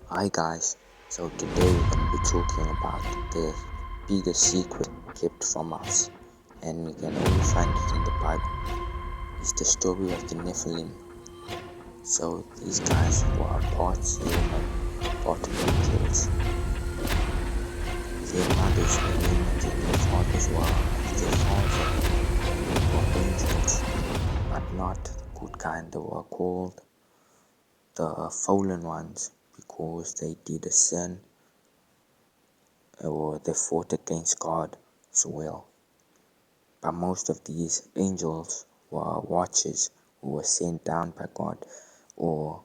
Hi guys, so today we're going to be talking about the biggest secret kept from us, and we can only find it in the Bible. It's the story of the Nephilim. So these guys were part human, part angels. Their mothers were humans and their fathers were angels, but not the good kind. They were called the fallen ones because they did a sin or they fought against God as well. But most of these angels were watchers who were sent down by God or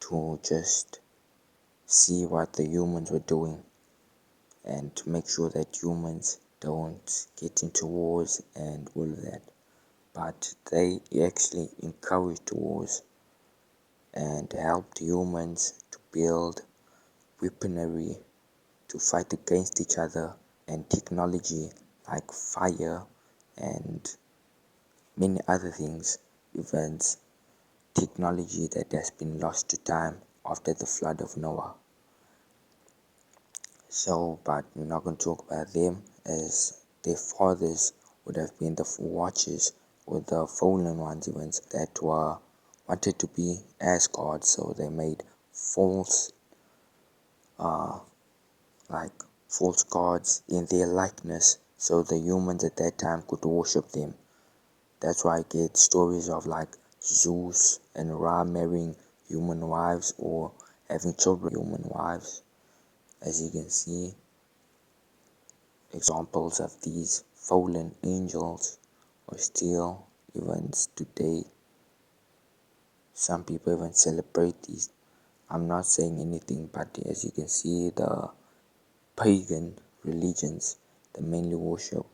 to just see what the humans were doing and to make sure that humans don't get into wars and all of that. But they actually encouraged wars and helped humans to build weaponry to fight against each other and technology like fire and many other things, events, technology that has been lost to time after the flood of Noah. So, but we're not going to talk about them as their fathers would have been the watchers or the fallen ones, events that were wanted to be as gods, so they made false, like false gods in their likeness, so the humans at that time could worship them. That's why I get stories of like Zeus and Ra marrying human wives or having children with human wives. As you can see, examples of these fallen angels are still even today. Some people even celebrate these. I'm not saying anything, but as you can see, the pagan religions, they mainly worship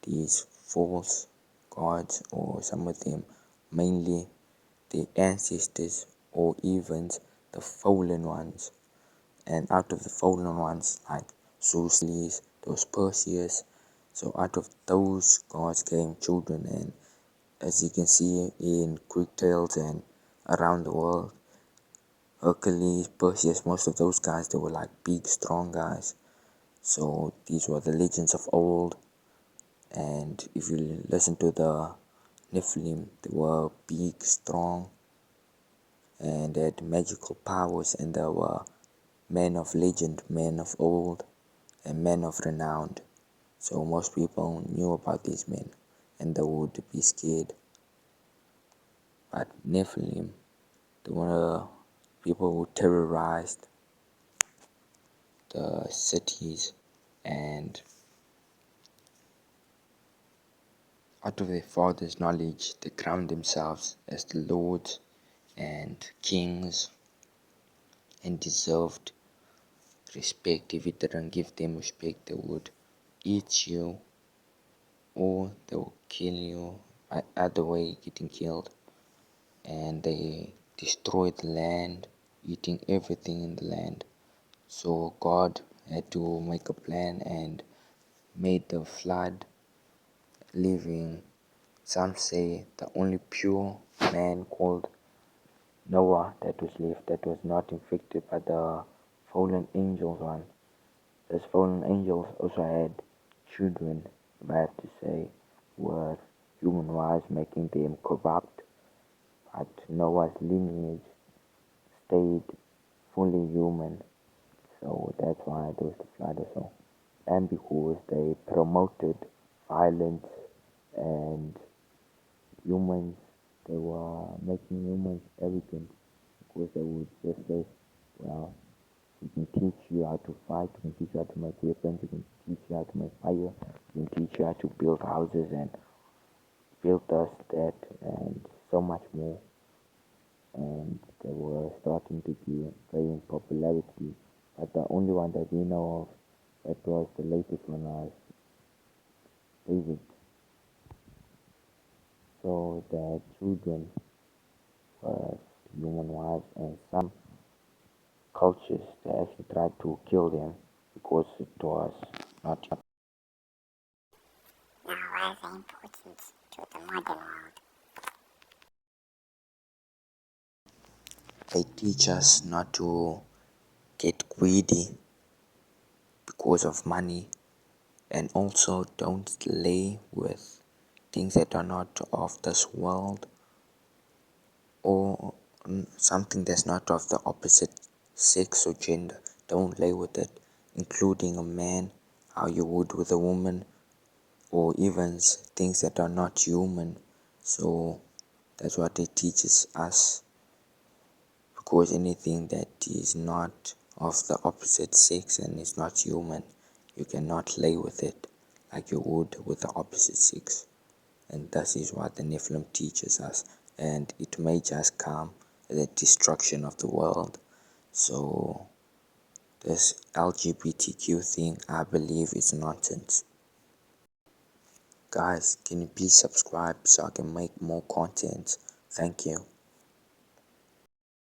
these false gods, or some of them mainly the ancestors or even the fallen ones. And out of the fallen ones, like Zeus, those Perseus, so out of those gods came children. And as you can see in Greek tales and around the world, Hercules, Perseus, most of those guys, they were like big, strong guys. So these were the legends of old. And if you listen to the Nephilim, they were big, strong, and they had magical powers, and they were men of legend, men of old, and men of renown. So most people knew about these men, and they would be scared. But Nephilim, they were people who terrorized the cities, and out of their father's knowledge, they crowned themselves as the lords and kings and deserved respect. If you didn't give them respect, they would eat you or they will kill you, either way getting killed. And they destroyed the land, eating everything in the land. So God had to make a plan and made the flood, leaving, some say, the only pure man called Noah that was left, that was not infected by the fallen angels one. Those fallen angels also had children, if I have to say, with human wives, making them corrupt. But Noah's lineage stayed fully human, so that's why there was the flood as well. And because they promoted violence and humans, they were making humans arrogant because they would just say, well, we can teach you how to fight, we can teach you how to make weapons, we can teach you how to make fire, we can teach you how to build houses and build this, that, and so much more. And they were starting to gain popularity. But the only one that we know of that was the latest one was David. So they had children with human wives, and some cultures they actually tried to kill them because it was not. Now, why is that important to the modern world? They teach us not to get greedy because of money, and also don't lay with things that are not of this world, or something that's not of the opposite sex or gender. Don't lay with it, including a man, how you would with a woman, or even things that are not human. So that's what it teaches us, because anything that is not of the opposite sex and is not human, you cannot lay with it like you would with the opposite sex. And that is what the Nephilim teaches us, and it may just come the destruction of the world. So this LGBTQ thing, I believe, is nonsense. Guys, can you please subscribe so I can make more content? Thank you.